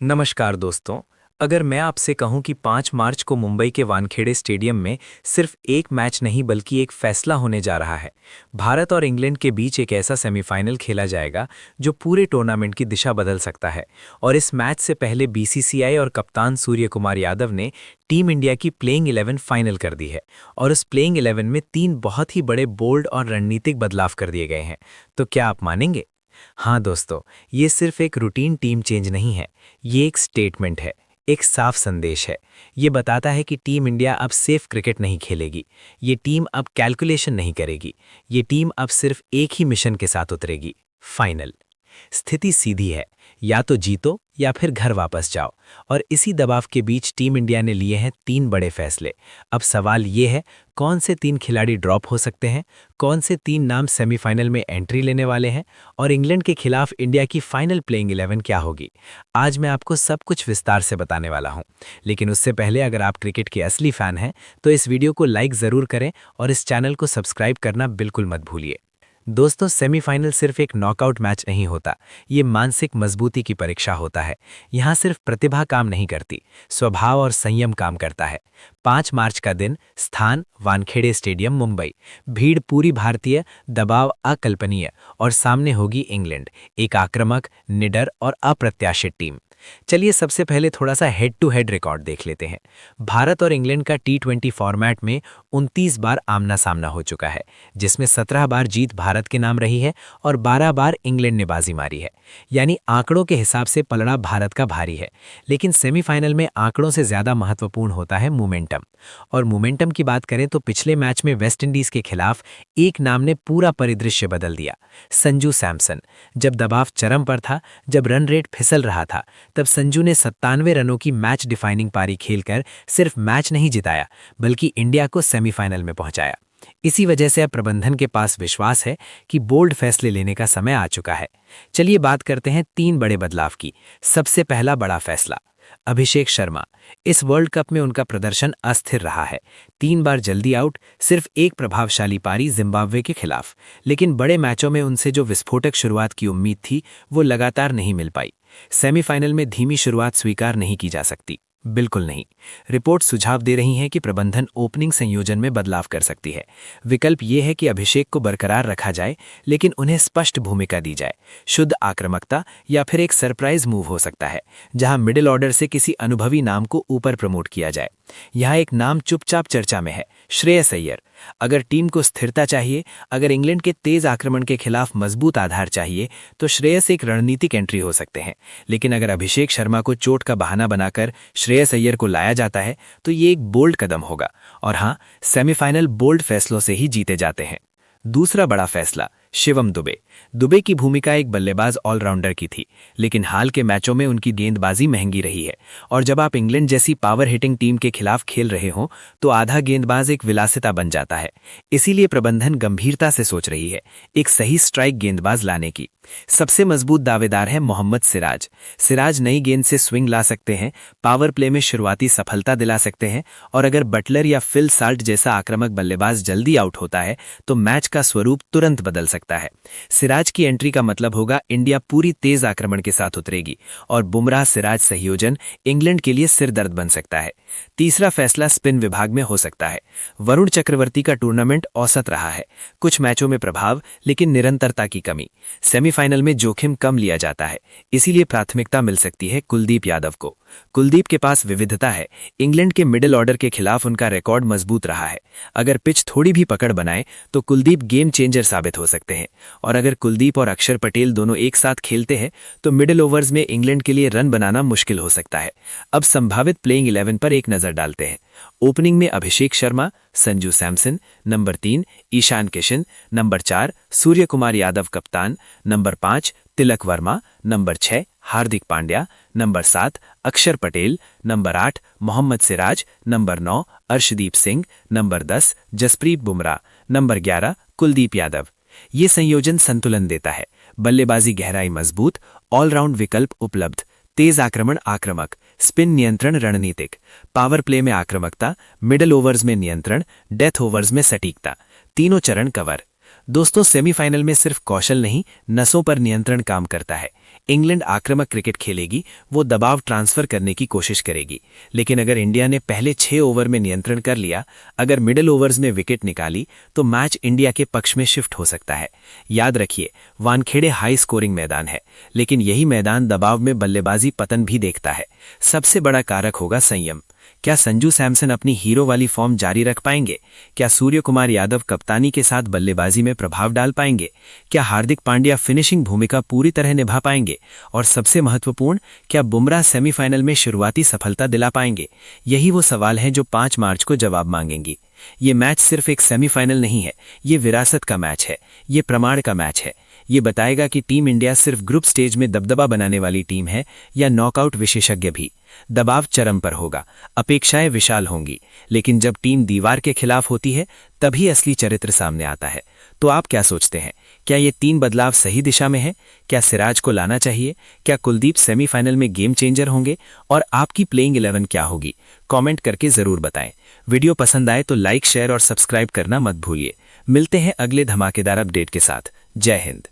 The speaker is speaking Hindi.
नमस्कार दोस्तों। अगर मैं आपसे कहूं कि 5 मार्च को मुंबई के वानखेड़े स्टेडियम में सिर्फ एक मैच नहीं बल्कि एक फैसला होने जा रहा है। भारत और इंग्लैंड के बीच एक ऐसा सेमीफाइनल खेला जाएगा जो पूरे टूर्नामेंट की दिशा बदल सकता है। और इस मैच से पहले बीसीसीआई और कप्तान सूर्य कुमार यादव ने टीम इंडिया की प्लेइंग 11 फाइनल कर दी है। और उस प्लेइंग 11 में 3 बहुत ही बड़े बोल्ड और रणनीतिक बदलाव कर दिए गए हैं। तो क्या आप मानेंगे? हाँ दोस्तों, ये सिर्फ एक रूटीन टीम चेंज नहीं है, ये एक स्टेटमेंट है, एक साफ संदेश है। ये बताता है कि टीम इंडिया अब सिर्फ क्रिकेट नहीं खेलेगी, ये टीम अब कैलकुलेशन नहीं करेगी, ये टीम अब सिर्फ एक ही मिशन के साथ उतरेगी, फाइनल। स्थिति सीधी है, या तो जीतो या फिर घर वापस जाओ। और इसी दबाव के बीच टीम इंडिया ने लिए हैं 3 बड़े फैसले। अब सवाल ये है, कौन से 3 खिलाड़ी ड्रॉप हो सकते हैं, कौन से 3 नाम सेमीफाइनल में एंट्री लेने वाले हैं, और इंग्लैंड के खिलाफ इंडिया की फाइनल प्लेइंग 11 क्या होगी। आज मैं आपको सब कुछ विस्तार से बताने वाला हूं। लेकिन उससे पहले अगर आप क्रिकेट के असली फैन हैं तो इस वीडियो को लाइक ज़रूर करें और इस चैनल को सब्सक्राइब करना बिल्कुल मत भूलिए। दोस्तों, सेमीफाइनल सिर्फ एक नॉकआउट मैच नहीं होता, ये मानसिक मजबूती की परीक्षा होता है। यहाँ सिर्फ प्रतिभा काम नहीं करती, स्वभाव और संयम काम करता है। 5 मार्च का दिन, स्थान वानखेड़े स्टेडियम मुंबई, भीड़ पूरी भारतीय, दबाव अकल्पनीय, और सामने होगी इंग्लैंड, एक आक्रामक, निडर और अप्रत्याशित टीम। चलिए सबसे पहले थोड़ा सा हेड टू हेड रिकॉर्ड देख लेते हैं। भारत और इंग्लैंड का T20 फॉर्मेट में 29 बार आमना सामना हो चुका है, जिसमें 17 बार जीत भारत के नाम रही है और 12 बार इंग्लैंड ने बाजी मारी है। यानी आंकड़ों के हिसाब से पलड़ा भारत का भारी है। लेकिन सेमीफाइनल में आंकड़ों से ज्यादा महत्वपूर्ण होता है मोमेंटम। और मोमेंटम की बात करें तो पिछले मैच में वेस्टइंडीज के खिलाफ एक नाम ने पूरा परिदृश्य बदल दिया, संजू सैमसन। जब दबाव चरम पर था, जब रन रेट फिसल रहा था, तब संजू ने 97 रनों की मैच डिफाइनिंग पारी खेलकर सिर्फ मैच नहीं जिताया बल्कि इंडिया को सेमीफाइनल में पहुंचाया। इसी वजह से अब प्रबंधन के पास विश्वास है कि बोल्ड फैसले लेने का समय आ चुका है। चलिए बात करते हैं 3 बड़े बदलाव की। सबसे पहला बड़ा फैसला, अभिषेक शर्मा। इस वर्ल्ड कप में उनका प्रदर्शन अस्थिर रहा है। 3 बार जल्दी आउट, सिर्फ एक प्रभावशाली पारी जिम्बाब्वे के खिलाफ। लेकिन बड़े मैचों में उनसे जो विस्फोटक शुरुआत की उम्मीद थी वो लगातार नहीं मिल पाई। सेमीफाइनल में धीमी शुरुआत स्वीकार नहीं की जा सकती, बिल्कुल नहीं। रिपोर्ट सुझाव दे रही हैं कि प्रबंधन ओपनिंग संयोजन में बदलाव कर सकती है। विकल्प ये है कि अभिषेक को बरकरार रखा जाए लेकिन उन्हें स्पष्ट भूमिका दी जाए, शुद्ध आक्रामकता, या फिर एक सरप्राइज मूव हो सकता है जहां मिडिल ऑर्डर से किसी अनुभवी नाम को ऊपर प्रमोट किया जाए। यहाँ एक नाम चुपचाप चर्चा में है, श्रेयस अय्यर। अगर टीम को स्थिरता चाहिए, अगर इंग्लैंड के तेज आक्रमण के खिलाफ मजबूत आधार चाहिए, तो श्रेयस एक रणनीतिक एंट्री हो सकते हैं। लेकिन अगर अभिषेक शर्मा को चोट का बहाना बनाकर श्रेयस अय्यर को लाया जाता है तो ये एक बोल्ड कदम होगा। और हाँ, सेमीफाइनल बोल्ड फैसलों से ही जीते जाते हैं। दूसरा बड़ा फैसला, शिवम दुबे। दुबे की भूमिका एक बल्लेबाज ऑलराउंडर की थी, लेकिन हाल के मैचों में उनकी गेंदबाजी महंगी रही है। और जब आप इंग्लैंड जैसी पावर हिटिंग टीम के खिलाफ खेल रहे हो तो आधा गेंदबाज एक विलासिता बन जाता है। इसीलिए प्रबंधन गंभीरता से सोच रही है एक सही स्ट्राइक गेंदबाज लाने की। सबसे मजबूत दावेदार है मोहम्मद सिराज। सिराज नई गेंद से स्विंग ला सकते हैं, पावर प्ले में शुरुआती सफलता दिला सकते हैं, और अगर बटलर या फिल साल्ट जैसा आक्रामक बल्लेबाज जल्दी आउट होता है तो मैच का स्वरूप तुरंत बदल सकता है। सिराज की एंट्री का मतलब होगा इंडिया पूरी तेज आक्रमण के साथ उतरेगी, और बुमराह सिराज संयोजन इंग्लैंड के लिए सिरदर्द बन सकता है। तीसरा फैसला स्पिन विभाग में हो सकता है। वरुण चक्रवर्ती का टूर्नामेंट औसत रहा है, कुछ मैचों में प्रभाव लेकिन निरंतरता की कमी। सेमीफाइनल में जोखिम कम लिया जाता है, इसीलिए प्राथमिकता मिल सकती है कुलदीप यादव को। कुलदीप के पास विविधता है, इंग्लैंड के मिडिल ऑर्डर के खिलाफ उनका रिकॉर्ड मजबूत रहा है। अगर पिच थोड़ी भी पकड़ बनाए तो कुलदीप गेम चेंजर साबित हो सकते हैं। और अगर कुलदीप और अक्षर पटेल दोनों एक साथ खेलते हैं तो मिडिल ओवर्स में इंग्लैंड के लिए रन बनाना मुश्किल हो सकता है। अब संभावित प्लेइंग 11 पर एक नजर डालते हैं। ओपनिंग में Abhishek Sharma, Sanju Samson, number 3 Ishan Kishan, number 4 Suryakumar Yadav कप्तान, number 5 Tilak Varma, number 6 Hardik Pandya, number 7 Axar Patel, number 8 Mohammed Siraj, number 9 Arshdeep Singh, number 10 Jasprit Bumrah, number 11 Kuldeep Yadav. ये संयोजन संतुलन देता है, बल्लेबाजी गहराई मजबूत, ऑलराउंड विकल्प उपलब्ध, तेज आक्रमण आक्रामक, स्पिन नियंत्रण रणनीतिक, पावर प्ले में आक्रामकता, मिडल ओवर्स में नियंत्रण, डेथ ओवर्स में सटीकता, तीनों चरण कवर। दोस्तों, सेमीफाइनल में सिर्फ कौशल नहीं, नसों पर नियंत्रण काम करता है। इंग्लैंड आक्रामक क्रिकेट खेलेगी, वो दबाव ट्रांसफर करने की कोशिश करेगी। लेकिन अगर इंडिया ने पहले 6 ओवर में नियंत्रण कर लिया, अगर मिडिल ओवर्स में विकेट निकाली, तो मैच इंडिया के पक्ष में शिफ्ट हो सकता है। याद रखिए, वानखेड़े हाई स्कोरिंग मैदान है, लेकिन यही मैदान दबाव में बल्लेबाजी पतन भी देखता है। सबसे बड़ा कारक होगा संयम। क्या संजू सैमसन अपनी हीरो वाली फॉर्म जारी रख पाएंगे? क्या सूर्य कुमार यादव कप्तानी के साथ बल्लेबाजी में प्रभाव डाल पाएंगे? क्या हार्दिक पांड्या फिनिशिंग भूमिका पूरी तरह निभा पाएंगे? और सबसे महत्वपूर्ण, क्या बुमराह सेमीफाइनल में शुरुआती सफलता दिला पाएंगे? यही वो सवाल हैं जो 5 मार्च को जवाब मांगेंगी। ये मैच सिर्फ एक सेमीफाइनल नहीं है, ये विरासत का मैच है, ये प्रमाण का मैच है। ये बताएगा कि टीम इंडिया सिर्फ ग्रुप स्टेज में दबदबा बनाने वाली टीम है या नॉकआउट विशेषज्ञ भी। दबाव चरम पर होगा, अपेक्षाएं विशाल होंगी, लेकिन जब टीम दीवार के खिलाफ होती है, तभी असली चरित्र सामने आता है। तो आप क्या सोचते हैं? क्या ये 3 बदलाव सही दिशा में है? क्या सिराज को लाना चाहिए? क्या कुलदीप सेमीफाइनल में गेम चेंजर होंगे? और आपकी प्लेइंग 11 क्या होगी? कमेंट करके जरूर बताएं। वीडियो पसंद आए तो लाइक, शेयर और सब्सक्राइब करना मत भूलिए। मिलते हैं अगले धमाकेदार अपडेट के साथ। जय हिंद।